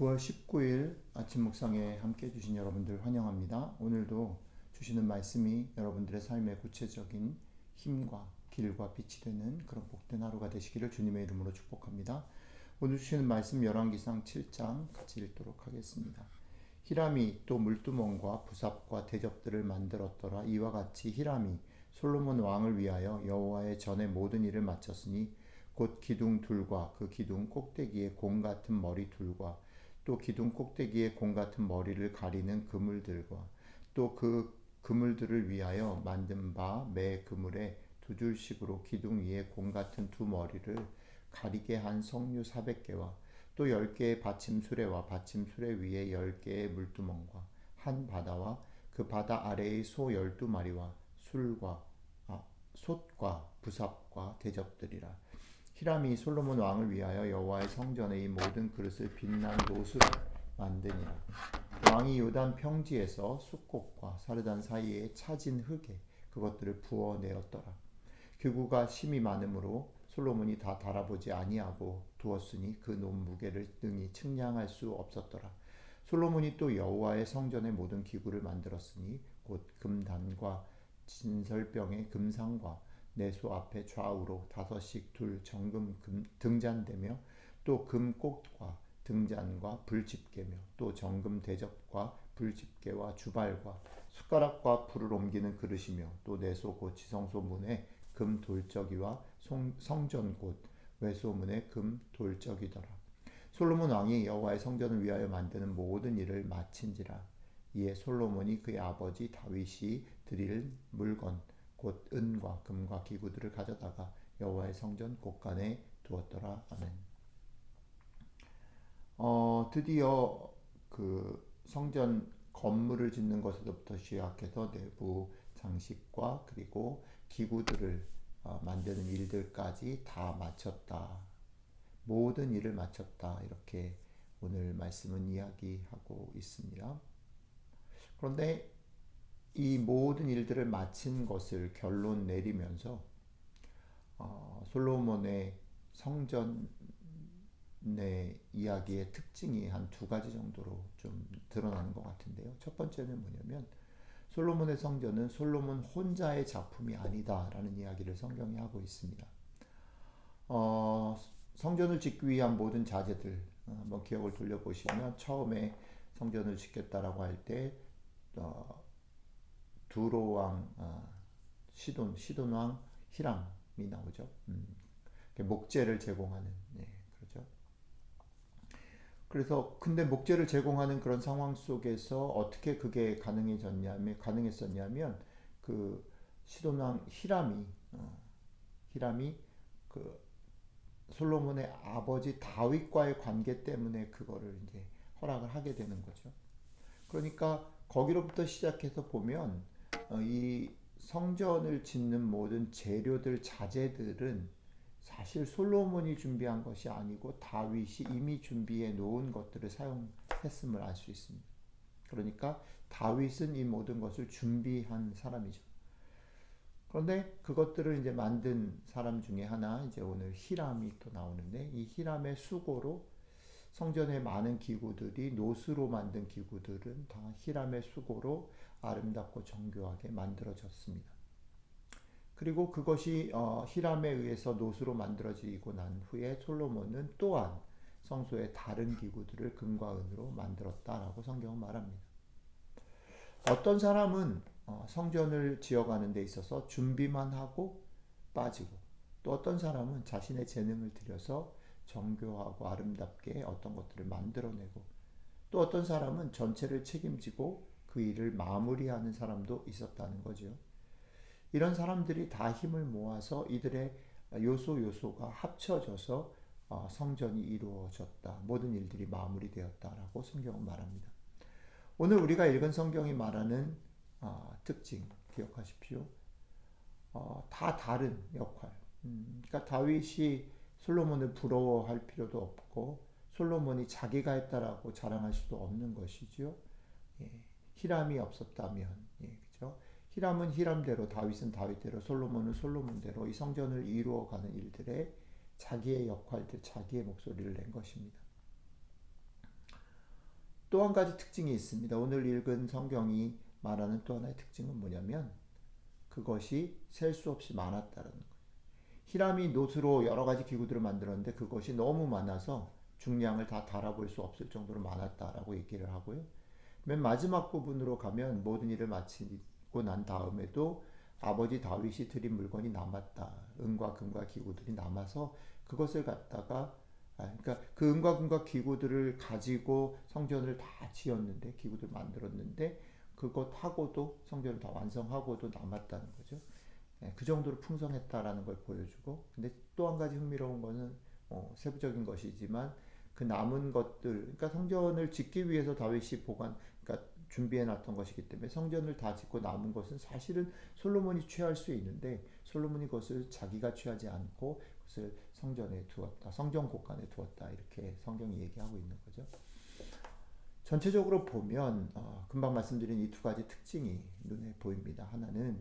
9월 19일 아침 묵상에 함께 해주신 여러분들 환영합니다. 오늘도 주시는 말씀이 여러분들의 삶의 구체적인 힘과 길과 빛이 되는 그런 복된 하루가 되시기를 주님의 이름으로 축복합니다. 오늘 주시는 말씀 열왕기상 7장 같이 읽도록 하겠습니다. 히람이 또 물두멍과 부삽과 대접들을 만들었더라. 이와 같이 히람이 솔로몬 왕을 위하여 여호와의 전에 모든 일을 마쳤으니 곧 기둥 둘과 그 기둥 꼭대기에 공 같은 머리 둘과 또 기둥 꼭대기에 공 같은 머리를 가리는 그물들과 또 그 그물들을 위하여 만든 바 매 그물에 두 줄씩으로 기둥 위에 공 같은 두 머리를 가리게 한 석류 400개와 또 10개의 받침 수레와 받침 수레 위에 10개의 물두멍과 한 바다와 그 바다 아래의 소 12마리와 술과 솥과 부삽과 대접들이라. 히람이 솔로몬 왕을 위하여 여호와의 성전의 이 모든 그릇을 빛난 노스로 만드니라. 왕이 요단 평지에서 숫곡과 사르단 사이에 차진 흙에 그것들을 부어내었더라. 기구가 심이 많으므로 솔로몬이 다 달아보지 아니하고 두었으니 그 논 무게를 능히 측량할 수 없었더라. 솔로몬이 또 여호와의 성전의 모든 기구를 만들었으니 곧 금단과 진설병의 금상과 내소 앞에 좌우로 다섯씩 둘 정금 등잔대며 또 금꽃과 등잔과 불집게며 또 정금 대접과 불집게와 주발과 숟가락과 불을 옮기는 그릇이며 또 내소 곧 지성소 문에 금 돌적이와 성전 곧 외소문의 금 돌적이더라. 솔로몬 왕이 여호와의 성전을 위하여 만드는 모든 일을 마친지라. 이에 솔로몬이 그의 아버지 다윗이 드릴 물건 곧 은과 금과 기구들을 가져다가 여호와의 성전 곳간에 두었더라. 아멘. 드디어 그 성전 건물을 짓는 것에서부터 시작해서 내부 장식과 그리고 기구들을 만드는 일들까지 다 마쳤다. 모든 일을 마쳤다. 이렇게 오늘 말씀은 이야기하고 있습니다. 그런데 이 모든 일들을 마친 것을 결론 내리면서 솔로몬의 성전의 이야기의 특징이 한 두 가지 정도로 좀 드러나는 것 같은데요. 첫 번째는 뭐냐면 솔로몬의 성전은 솔로몬 혼자의 작품이 아니다라는 이야기를 성경이 하고 있습니다. 성전을 짓기 위한 모든 자재들 한번 기억을 돌려보시면 처음에 성전을 짓겠다라고 할때 두로왕 시돈왕 히람이 나오죠. 목재를 제공하는 그렇죠. 그래서 근데 목재를 제공하는 그런 상황 속에서 어떻게 그게 가능했었냐면 그 시돈왕 히람이 그 솔로몬의 아버지 다윗과의 관계 때문에 그거를 이제 허락을 하게 되는 거죠. 그러니까 거기로부터 시작해서 보면 이 성전을 짓는 모든 재료들, 자재들은 사실 솔로몬이 준비한 것이 아니고 다윗이 이미 준비해 놓은 것들을 사용했음을 알 수 있습니다. 그러니까 다윗은 이 모든 것을 준비한 사람이죠. 그런데 그것들을 이제 만든 사람 중에 하나, 이제 오늘 히람이 또 나오는데, 이 히람의 수고로 성전의 많은 기구들이 노스로 만든 기구들은 다 히람의 수고로 아름답고 정교하게 만들어졌습니다. 그리고 그것이 히람에 의해서 노스로 만들어지고 난 후에 솔로몬은 또한 성소의 다른 기구들을 금과 은으로 만들었다라고 성경은 말합니다. 어떤 사람은 성전을 지어가는 데 있어서 준비만 하고 빠지고, 또 어떤 사람은 자신의 재능을 들여서 정교하고 아름답게 어떤 것들을 만들어내고, 또 어떤 사람은 전체를 책임지고 그 일을 마무리하는 사람도 있었다는 거죠. 이런 사람들이 다 힘을 모아서 이들의 요소가 합쳐져서 성전이 이루어졌다. 모든 일들이 마무리되었다라고 성경은 말합니다. 오늘 우리가 읽은 성경이 말하는 특징 기억하십시오. 다 다른 역할. 그러니까 다윗이 솔로몬을 부러워할 필요도 없고 솔로몬이 자기가 했다라고 자랑할 수도 없는 것이죠. 예, 히람이 없었다면, 그렇죠? 히람은 히람대로, 다윗은 다윗대로, 솔로몬은 솔로몬대로 이 성전을 이루어가는 일들에 자기의 역할들, 자기의 목소리를 낸 것입니다. 또 한 가지 특징이 있습니다. 오늘 읽은 성경이 말하는 또 하나의 특징은 뭐냐면 그것이 셀 수 없이 많았다는 거예요. 히람이 노스로 여러 가지 기구들을 만들었는데 그것이 너무 많아서 중량을 다 달아볼 수 없을 정도로 많았다라고 얘기를 하고요. 맨 마지막 부분으로 가면 모든 일을 마치고 난 다음에도 아버지 다윗이 드린 물건이 남았다. 은과 금과 기구들이 남아서 그것을 갖다가 그러니까 그 은과 금과 기구들을 가지고 성전을 다 지었는데 기구들 만들었는데 그것하고도 성전을 다 완성하고도 남았다는 거죠. 그 정도로 풍성했다라는 걸 보여주고 근데 또 한 가지 흥미로운 거는 세부적인 것이지만 그 남은 것들 그러니까 성전을 짓기 위해서 다윗이 그러니까 준비해 놨던 것이기 때문에 성전을 다 짓고 남은 것은 사실은 솔로몬이 취할 수 있는데 솔로몬이 그것을 자기가 취하지 않고 그것을 성전에 두었다. 성전 곳간에 두었다. 이렇게 성경이 얘기하고 있는 거죠. 전체적으로 보면 금방 말씀드린 이 두 가지 특징이 눈에 보입니다. 하나는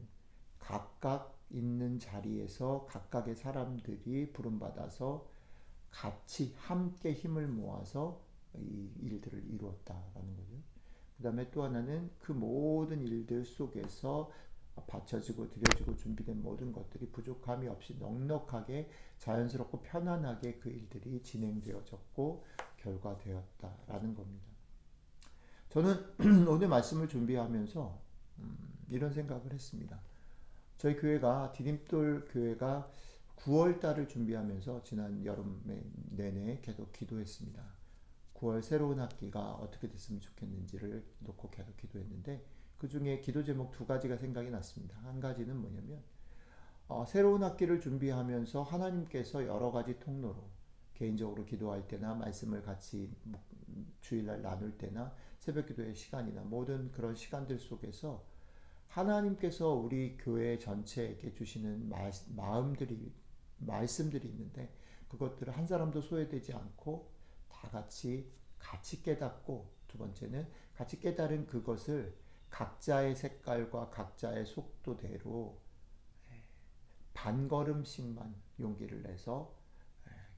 각각 있는 자리에서 각각의 사람들이 부름받아서 같이 함께 힘을 모아서 이 일들을 이루었다라는 거죠. 그 다음에 또 하나는 그 모든 일들 속에서 받쳐지고 드려지고 준비된 모든 것들이 부족함이 없이 넉넉하게 자연스럽고 편안하게 그 일들이 진행되어졌고 결과되었다라는 겁니다. 저는 오늘 말씀을 준비하면서 이런 생각을 했습니다. 저희 교회가 디딤돌 교회가 9월 달을 준비하면서 지난 여름 내내 계속 기도했습니다. 9월 새로운 학기가 어떻게 됐으면 좋겠는지를 놓고 계속 기도했는데 그 중에 기도 제목 두 가지가 생각이 났습니다. 한 가지는 뭐냐면 새로운 학기를 준비하면서 하나님께서 여러 가지 통로로 개인적으로 기도할 때나 말씀을 같이 주일날 나눌 때나 새벽 기도의 시간이나 모든 그런 시간들 속에서 하나님께서 우리 교회 전체에게 주시는 말씀들이 있는데 그것들을 한 사람도 소외되지 않고 다 같이 깨닫고 두 번째는 같이 깨달은 그것을 각자의 색깔과 각자의 속도대로 반걸음씩만 용기를 내서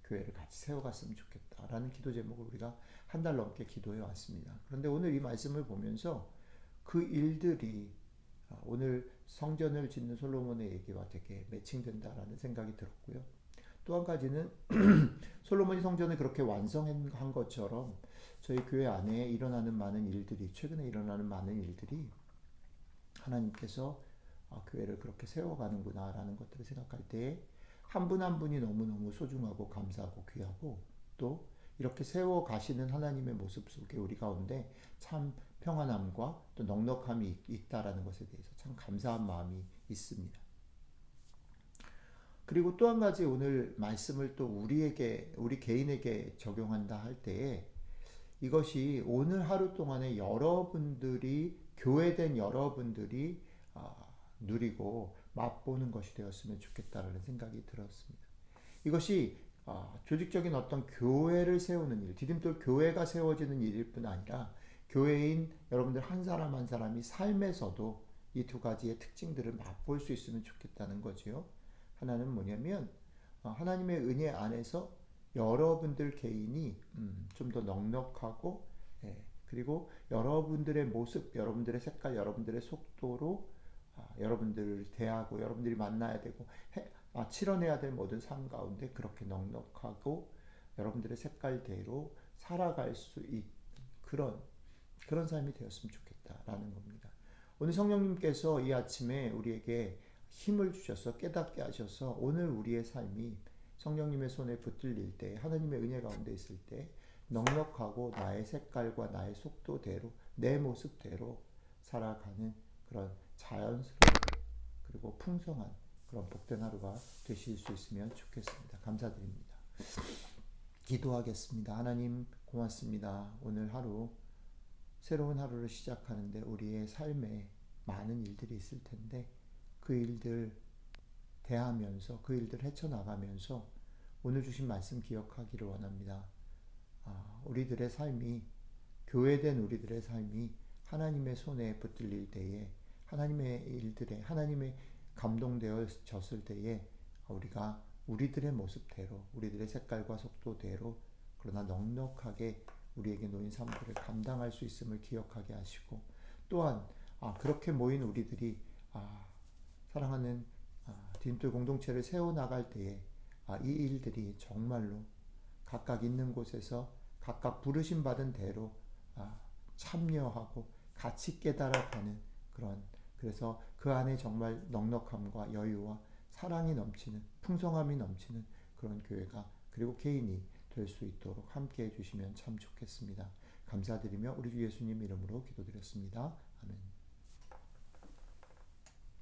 교회를 같이 세워갔으면 좋겠다라는 기도 제목을 우리가 한 달 넘게 기도해 왔습니다. 그런데 오늘 이 말씀을 보면서 그 일들이 오늘 성전을 짓는 솔로몬의 얘기와 되게 매칭된다라는 생각이 들었고요. 또 한 가지는 솔로몬이 성전을 그렇게 완성한 것처럼 저희 교회 안에 일어나는 많은 일들이 최근에 일어나는 많은 일들이 하나님께서 교회를 그렇게 세워가는구나라는 것들을 생각할 때 한 분 한 분이 너무너무 소중하고 감사하고 귀하고 또 이렇게 세워가시는 하나님의 모습 속에 우리 가운데 참 평안함과 또 넉넉함이 있다라는 것에 대해서 참 감사한 마음이 있습니다. 그리고 또 한 가지 오늘 말씀을 또 우리 개인에게 적용한다 할 때에 이것이 오늘 하루 동안에 여러분들이 교회된 여러분들이 누리고 맛보는 것이 되었으면 좋겠다라는 생각이 들었습니다. 이것이 조직적인 어떤 교회를 세우는 일, 디딤돌 교회가 세워지는 일일 뿐 아니라 교회인 여러분들 한 사람 한 사람이 삶에서도 이 두 가지의 특징들을 맛볼 수 있으면 좋겠다는 거지요. 하나는 뭐냐면 하나님의 은혜 안에서 여러분들 개인이 좀 더 넉넉하고 그리고 여러분들의 모습, 여러분들의 색깔, 여러분들의 속도로 여러분들을 대하고 여러분들이 만나야 되고 치러내야 될 모든 삶 가운데 그렇게 넉넉하고 여러분들의 색깔대로 살아갈 수 있는 그런 삶이 되었으면 좋겠다라는 겁니다. 오늘 성령님께서 이 아침에 우리에게 힘을 주셔서 깨닫게 하셔서 오늘 우리의 삶이 성령님의 손에 붙들릴 때 하나님의 은혜 가운데 있을 때 넉넉하고 나의 색깔과 나의 속도대로 내 모습대로 살아가는 그런 자연스러운 그리고 풍성한 그런 복된 하루가 되실 수 있으면 좋겠습니다. 감사드립니다. 기도하겠습니다. 하나님 고맙습니다. 오늘 하루 새로운 하루를 시작하는데 우리의 삶에 많은 일들이 있을 텐데 그 일들 대하면서 그 일들 헤쳐나가면서 오늘 주신 말씀 기억하기를 원합니다. 우리들의 삶이 교회된 우리들의 삶이 하나님의 손에 붙들릴 때에 하나님의 일들에 하나님의 감동되어졌을 때에 우리가 우리들의 모습대로 우리들의 색깔과 속도대로 그러나 넉넉하게 우리에게 놓인 삶들을 감당할 수 있음을 기억하게 하시고, 또한 그렇게 모인 우리들이 사랑하는 디딤돌 공동체를 세워나갈 때에 이 일들이 정말로 각각 있는 곳에서 각각 부르심 받은 대로 참여하고 같이 깨달아가는 그런, 그래서 그 안에 정말 넉넉함과 여유와 사랑이 넘치는, 풍성함이 넘치는 그런 교회가, 그리고 개인이 될 수 있도록 함께 해주시면 참 좋겠습니다. 감사드리며 우리 주 예수님 이름으로 기도드렸습니다. 아멘.